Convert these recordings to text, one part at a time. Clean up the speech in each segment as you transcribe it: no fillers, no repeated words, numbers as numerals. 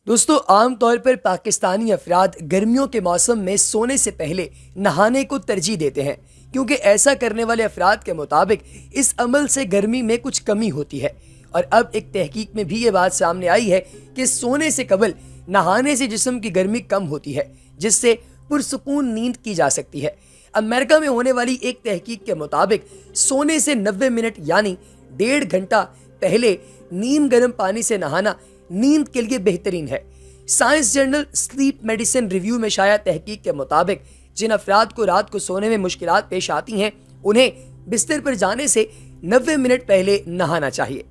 दोस्तों, आम तौर पर पाकिस्तानी अफराद गर्मियों के मौसम में सोने से पहले नहाने को तरजीह देते हैं, क्योंकि ऐसा करने वाले अफराद के मुताबिक इस अमल से गर्मी में कुछ कमी होती है। और अब एक तहकीक में भी ये बात सामने आई है कि सोने से कबल नहाने से जिस्म की गर्मी कम होती है, जिससे पुरसुकून नींद की जा सकती है। अमेरिका में होने वाली एक तहकीक के मुताबिक सोने से 90 मिनट यानी 1.5 घंटा पहले नीम गर्म पानी से नहाना नींद के लिए बेहतरीन है। Science journal sleep medicine review में शाया तहकीक के मुताबिक जिन अफराद को रात को सोने में मुश्किलात पेश आती हैं, उन्हें बिस्तर पर जाने से 90 मिनट पहले नहाना चाहिए।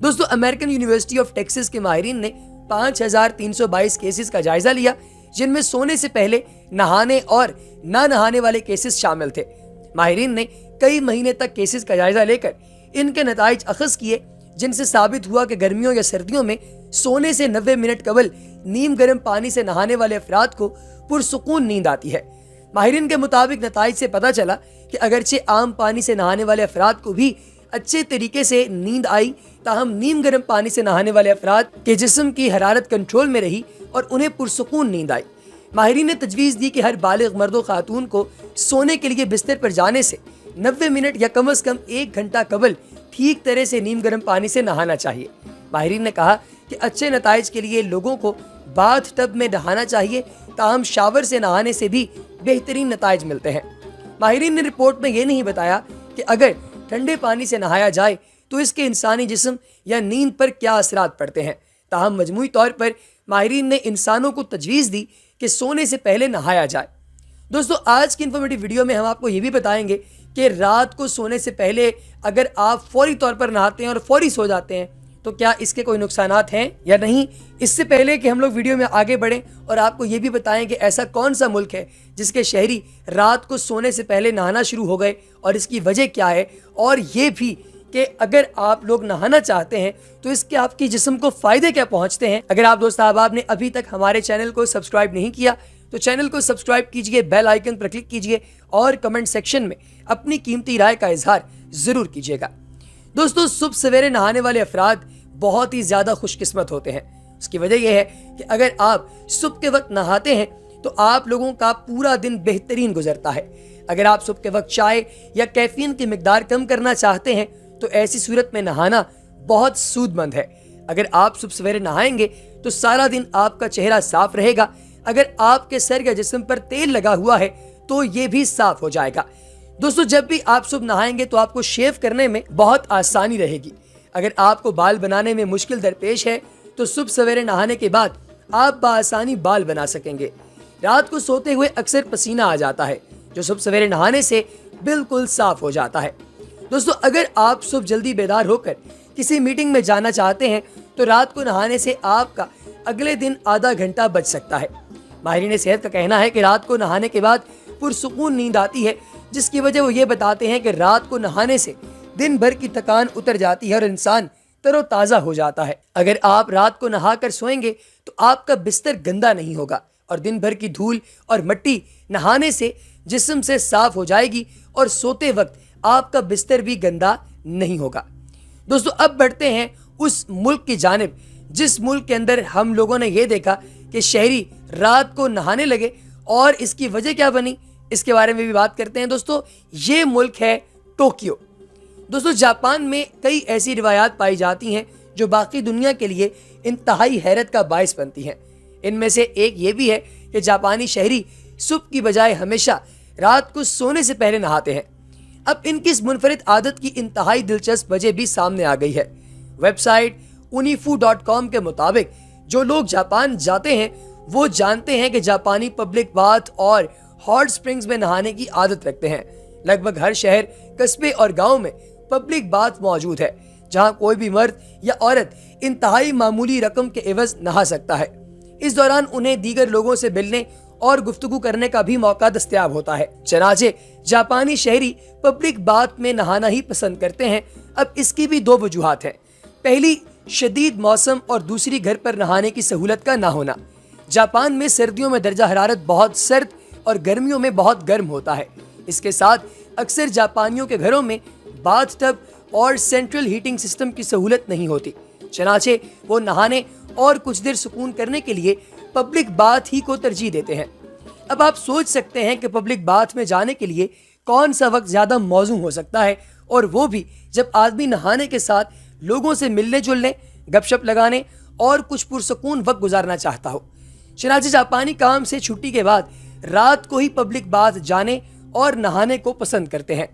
दोस्तों, अमेरिकन यूनिवर्सिटी ऑफ टेक्सास के माहिरीन ने 5322 केसेस का जायजा लिया, जिनमें सोने से पहले नहाने और ना नहाने वाले केसेस शामिल थे। माहिरीन ने कई महीने तक केसेस का जायजा लेकर इनके नताइज अखज़ किए, जिनसे साबित हुआ कि गर्मियों या सर्दियों में सोने से 90 मिनट कबल नीम गर्म पानी से नहाने वाले अफराद को पुरसुकून नींद आती है। माहिरीन के मुताबिक नताइज से पता चला कि अगरचे आम पानी से नहाने वाले अफराद को भी अच्छे तरीके से नींद आई, ताहम नीम गर्म पानी से नहाने वाले अफराद के जिस्म की हरारत कंट्रोल में रही और उन्हें पुरसुकून नींद आई। माहिरीन ने तजवीज़ दी कि हर बालिग मर्द व खातून को सोने के लिए बिस्तर पर जाने से 90 मिनट या कम अज़ कम 1 घंटा कबल ठीक तरह से नीम गर्म पानी से नहाना चाहिए। माहिरीन ने कहा कि अच्छे नताइज के लिए लोगों को बाथ टब में नहाना चाहिए, ताहम शावर से नहाने से भी बेहतरीन नताइज मिलते हैं। माहिरीन ने रिपोर्ट में ये नहीं बताया कि अगर ठंडे पानी से नहाया जाए तो इसके इंसानी जिस्म या नींद पर क्या असरात पड़ते हैं, ताहम मजमूई तौर पर माहिरीन ने इंसानों को तजवीज़ दी कि सोने से पहले नहाया जाए। दोस्तों, आज की इन्फॉर्मेटिव वीडियो में हम आपको ये भी बताएंगे कि रात को सोने से पहले अगर आप फौरी तौर पर नहाते हैं और फौरी सो जाते हैं तो क्या इसके कोई नुकसानात हैं या नहीं। इससे पहले कि हम लोग वीडियो में आगे बढ़ें और आपको ये भी बताएं कि ऐसा कौन सा मुल्क है जिसके शहरी रात को सोने से पहले नहाना शुरू हो गए और इसकी वजह क्या है, और ये भी कि अगर आप लोग नहाना चाहते हैं तो इसके आपकी जिस्म को फ़ायदे क्या पहुंचते हैं। अगर आप दोस्त अहबाब ने अभी तक हमारे चैनल को सब्सक्राइब नहीं किया तो चैनल को सब्सक्राइब कीजिए, बेल आइकन पर क्लिक कीजिए और कमेंट सेक्शन में अपनी कीमती राय का इजहार ज़रूर कीजिएगा। दोस्तों, सुबह सवेरे नहाने वाले अफराद बहुत ही ज़्यादा खुशकिस्मत होते हैं। उसकी वजह यह है कि अगर आप सुबह के वक्त नहाते हैं तो आप लोगों का पूरा दिन बेहतरीन गुजरता है। अगर आप सुबह के वक्त चाय या कैफीन की मिकदार कम करना चाहते हैं तो ऐसी सूरत में नहाना बहुत सूदमंद है। अगर आप सुबह सवेरे नहाएंगे तो सारा दिन आपका चेहरा साफ रहेगा। अगर आपके सर या जिस्म पर तेल लगा हुआ है तो ये भी साफ हो जाएगा। दोस्तों, जब भी आप सुबह नहाएंगे तो आपको शेव करने में बहुत आसानी रहेगी। अगर आपको बाल बनाने में मुश्किल दरपेश है तो सुबह सवेरे नहाने के बाद आप बाआसानी बाल बना सकेंगे। रात को सोते हुए अक्सर पसीना आ जाता है, जो सुबह सवेरे नहाने से बिल्कुल साफ हो जाता है। दोस्तों, अगर आप सुबह जल्दी बेदार होकर किसी मीटिंग में जाना चाहते हैं तो रात को नहाने से आपका अगले दिन आधा घंटा बच सकता है। माहिरीन सेहत का कहना है कि रात को नहाने के बाद पुरसुकून नींद आती है, जिसकी वजह वो ये बताते हैं कि रात को नहाने से दिन भर की थकान उतर जाती है और इंसान तरोताज़ा हो जाता है। अगर आप रात को नहाकर सोएंगे तो आपका बिस्तर गंदा नहीं होगा और दिन भर की धूल और मिट्टी नहाने से जिस्म से साफ हो जाएगी और सोते वक्त आपका बिस्तर भी गंदा नहीं होगा। दोस्तों, अब बढ़ते हैं उस मुल्क की जानिब जिस मुल्क के अंदर हम लोगों ने ये देखा कि शहरी रात को नहाने लगे और इसकी वजह क्या बनी, इसके बारे में भी बात करते हैं। दोस्तों, ये मुल्क है टोक्यो। दोस्तों, जापान में कई ऐसी रिवायात पाई जाती हैं जो बाकी दुनिया के लिए इंतहाई हैरत का बायस बनती हैं। इनमें से एक ये भी है कि जापानी शहरी सुबह की बजाय हमेशा रात को सोने से पहले नहाते हैं। अब इनकी इस मुनफरिद आदत की इंतहाई दिलचस्प वजह भी सामने आ गई है। वेबसाइट unifu.com के मुताबिक जो लोग जापान जाते हैं वो जानते हैं कि जापानी पब्लिक बाथ और हॉट स्प्रिंग्स में नहाने की आदत रखते हैं। लगभग हर शहर, कस्बे और गांव में पब्लिक बाथ मौजूद है, जहां कोई भी मर्द या औरत इंतहाई मामूली रकम के एवज नहा सकता है। इस दौरान उन्हें दीगर लोगों से मिलने और गुफ्तगू करने का भी मौका दस्तयाब होता है। चनाचे जापानी शहरी पब्लिक बाथ में नहाना ही पसंद करते हैं। अब इसकी भी दो वजूहात हैं। पहली, शदीद मौसम और दूसरी, घर पर नहाने की सहूलत का ना होना। जापान में सर्दियों में दर्जा हरारत बहुत सर्द और गर्मियों में बहुत गर्म होता है। इसके साथ अक्सर जापानियों के घरों में बाथ टब और सेंट्रल हीटिंग सिस्टम की सहूलत नहीं होती, चनाचे वो नहाने اور کچھ دیر سکون کرنے کے لیے پبلک باتھ ہی کو ترجیح دیتے ہیں۔ اب آپ سوچ سکتے ہیں کہ پبلک باتھ میں جانے کے لیے کون سا وقت زیادہ موزوں ہو سکتا ہے، اور وہ بھی جب آدمی نہانے کے ساتھ لوگوں سے ملنے جلنے، گپ شپ لگانے اور کچھ پرسکون وقت گزارنا چاہتا ہو۔ چنانچہ جاپانی کام سے چھٹی کے بعد رات کو ہی پبلک باتھ جانے اور نہانے کو پسند کرتے ہیں۔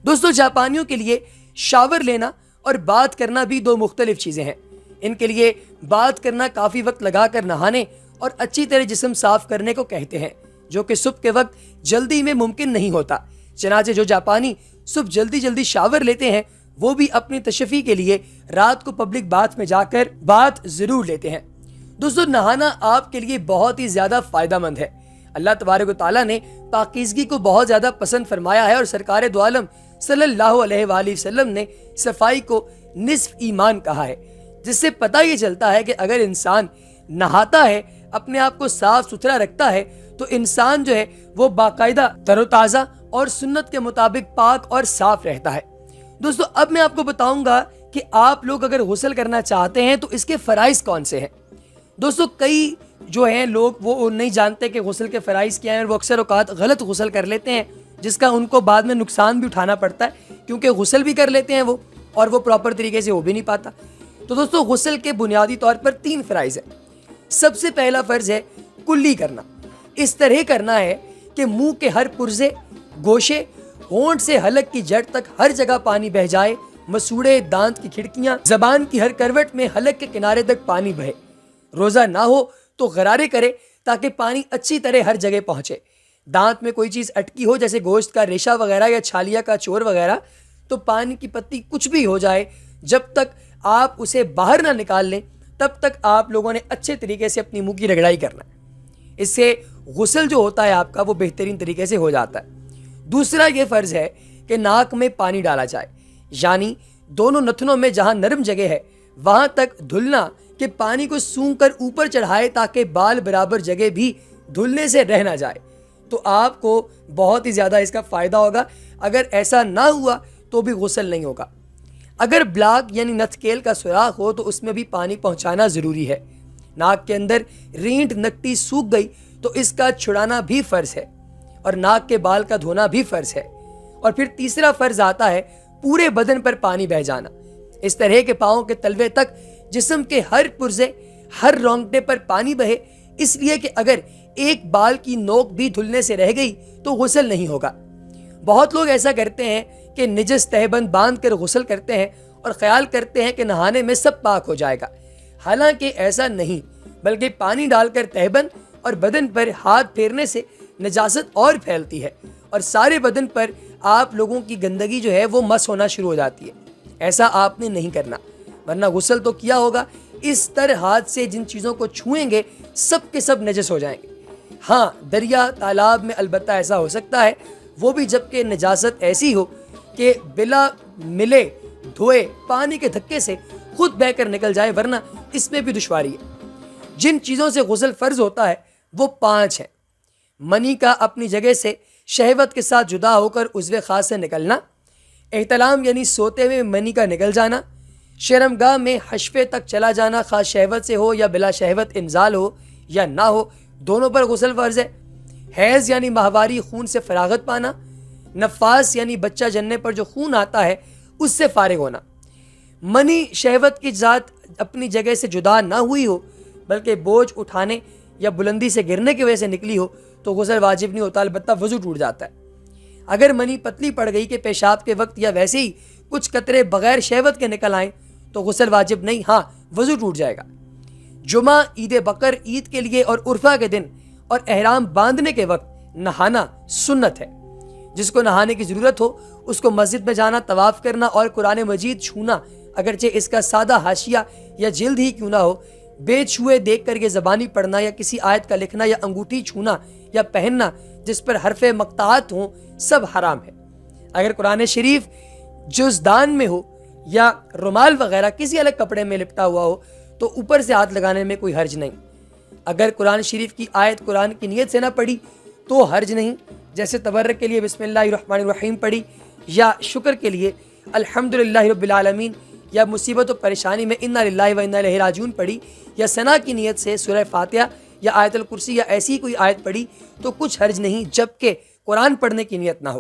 دوستو، جاپانیوں کے لیے شاور لینا اور بات کرنا بھی دو مختلف چیزیں ہیں۔ ان کے لیے بات کرنا کافی وقت لگا کر نہانے اور اچھی طرح جسم صاف کرنے کو کہتے ہیں، جو کہ صبح کے وقت جلدی میں ممکن نہیں ہوتا۔ چنانچہ جو جاپانی صبح جلدی شاور لیتے ہیں وہ بھی اپنی تشفی کے لیے رات کو پبلک باتھ میں جا کر بات ضرور لیتے ہیں۔ دوستو، نہانا آپ کے لیے بہت ہی زیادہ فائدہ مند ہے۔ اللہ تبارک و تعالیٰ نے پاکیزگی کو بہت زیادہ پسند فرمایا ہے، اور سرکار دو عالم صلی اللہ علیہ وآلہ وسلم نے صفائی کو نصف ایمان کہا ہے، جس سے پتہ یہ چلتا ہے کہ اگر انسان نہاتا ہے، اپنے آپ کو صاف ستھرا رکھتا ہے، تو انسان جو ہے وہ باقاعدہ تر و تازہ اور سنت کے مطابق پاک اور صاف رہتا ہے۔ دوستو، اب میں آپ کو بتاؤں گا کہ آپ لوگ اگر غسل کرنا چاہتے ہیں تو اس کے فرائض کون سے ہیں۔ دوستو، کئی جو ہیں لوگ وہ نہیں جانتے کہ غسل کے فرائض کیا ہیں، اور وہ اکثر اوقات غلط غسل کر لیتے ہیں، جس کا ان کو بعد میں نقصان بھی اٹھانا پڑتا ہے، کیونکہ غسل بھی کر لیتے ہیں وہ اور وہ پراپر طریقے سے ہو بھی نہیں پاتا۔ تو دوستو، غسل کے بنیادی طور پر 3 فرائض ہیں۔ سب سے پہلا فرض ہے کلی کرنا۔ اس طرح کرنا ہے کہ منہ کے ہر پرزے، گوشے، ہونٹ سے حلق کی جڑ تک ہر جگہ پانی بہ جائے، مسوڑے، دانت کی کھڑکیاں، زبان کی ہر کروٹ میں حلق کے کنارے تک پانی بہے۔ روزہ نہ ہو تو غرارے کرے تاکہ پانی اچھی طرح ہر جگہ پہنچے۔ دانت میں کوئی چیز اٹکی ہو، جیسے گوشت کا ریشہ وغیرہ یا چھالیا کا چور وغیرہ، تو پانی کی پتی کچھ بھی ہو جائے، جب تک آپ اسے باہر نہ نکال لیں تب تک آپ لوگوں نے اچھے طریقے سے اپنی منہ کی رگڑائی کرنا ہے۔ اس سے غسل جو ہوتا ہے آپ کا وہ بہترین طریقے سے ہو جاتا ہے۔ دوسرا یہ فرض ہے کہ ناک میں پانی ڈالا جائے، یعنی دونوں نتنوں میں جہاں نرم جگہ ہے وہاں تک دھلنا کہ پانی کو سونگ کر اوپر چڑھائے تاکہ بال برابر جگہ بھی دھلنے سے رہ نہ جائے۔ تو آپ کو بہت ہی زیادہ اس کا فائدہ ہوگا۔ اگر ایسا نہ ہوا تو بھی غسل نہیں ہوگا۔ اگر بلاک یعنی نتھ کیل کا سوراخ ہو تو اس میں بھی پانی پہنچانا ضروری ہے۔ ناک کے اندر رینٹ نکٹی سوکھ گئی تو اس کا چھڑانا بھی فرض ہے، اور ناک کے بال کا دھونا بھی فرض ہے۔ اور پھر تیسرا فرض آتا ہے پورے بدن پر پانی بہ جانا، اس طرح کہ پاؤں کے تلوے تک جسم کے ہر پرزے، ہر رونگٹے پر پانی بہے، اس لیے کہ اگر ایک بال کی نوک بھی دھلنے سے رہ گئی تو غسل نہیں ہوگا۔ بہت لوگ ایسا کرتے ہیں کہ نجس تہبند باندھ کر غسل کرتے ہیں اور خیال کرتے ہیں کہ نہانے میں سب پاک ہو جائے گا، حالانکہ ایسا نہیں، بلکہ پانی ڈال کر تہبند اور بدن پر ہاتھ پھیرنے سے نجاست اور پھیلتی ہے، اور سارے بدن پر آپ لوگوں کی گندگی جو ہے وہ مس ہونا شروع ہو جاتی ہے۔ ایسا آپ نے نہیں کرنا، ورنہ غسل تو کیا ہوگا، اس طرح ہاتھ سے جن چیزوں کو چھوئیں گے سب کے سب نجس ہو جائیں گے۔ ہاں، دریا تالاب میں البتہ ایسا ہو سکتا ہے، وہ بھی جب کہ نجاست ایسی ہو کہ بلا ملے دھوئے پانی کے دھکے سے خود بہ کر نکل جائے، ورنہ اس میں بھی دشواری ہے۔ جن چیزوں سے غسل فرض ہوتا ہے وہ 5 ہیں۔ منی کا اپنی جگہ سے شہوت کے ساتھ جدا ہو کر عضو خاص سے نکلنا، احتلام یعنی سوتے میں منی کا نکل جانا، شرمگاہ میں حشفے تک چلا جانا، خاص شہوت سے ہو یا بلا شہوت انزال ہو یا نہ ہو، دونوں پر غسل فرض ہے۔ حیض یعنی ماہواری خون سے فراغت پانا، نفاس یعنی بچہ جننے پر جو خون آتا ہے اس سے فارغ ہونا۔ منی شہوت کی ذات اپنی جگہ سے جدا نہ ہوئی ہو بلکہ بوجھ اٹھانے یا بلندی سے گرنے کی وجہ سے نکلی ہو تو غسل واجب نہیں ہوتا، البتہ وضو ٹوٹ جاتا ہے۔ اگر منی پتلی پڑ گئی کہ پیشاب کے وقت یا ویسے ہی کچھ قطرے بغیر شہوت کے نکل آئیں تو غسل واجب نہیں، ہاں وضو ٹوٹ جائے گا۔ جمعہ، عید بقر، عید کے لیے اور عرفہ کے دن اور احرام باندھنے کے وقت نہانا سنت ہے۔ جس کو نہانے کی ضرورت ہو اس کو مسجد میں جانا، طواف کرنا اور قرآن مجید چھونا، اگرچہ اس کا سادہ حاشیہ یا جلد ہی کیوں نہ ہو، بے چھوئے دیکھ کر یہ زبانی پڑھنا یا کسی آیت کا لکھنا یا انگوٹھی چھونا یا پہننا جس پر حرف مقطعات ہوں، سب حرام ہے۔ اگر قرآن شریف جزدان میں ہو یا رومال وغیرہ کسی الگ کپڑے میں لپٹا ہوا ہو تو اوپر سے ہاتھ لگانے میں کوئی حرج نہیں۔ اگر قرآن شریف کی آیت قرآن کی نیت سے نہ پڑھی تو حرج نہیں، جیسے تبرک کے لیے بسم اللہ الرحمن الرحیم پڑھی یا شکر کے لیے الحمدللہ رب العالمین یا مصیبت و پریشانی میں انا للہ و انا الیہ راجعون پڑھی یا ثنا کی نیت سے سورہ فاتحہ یا آیت الکرسی یا ایسی کوئی آیت پڑھی تو کچھ حرج نہیں، جبکہ قرآن پڑھنے کی نیت نہ ہو۔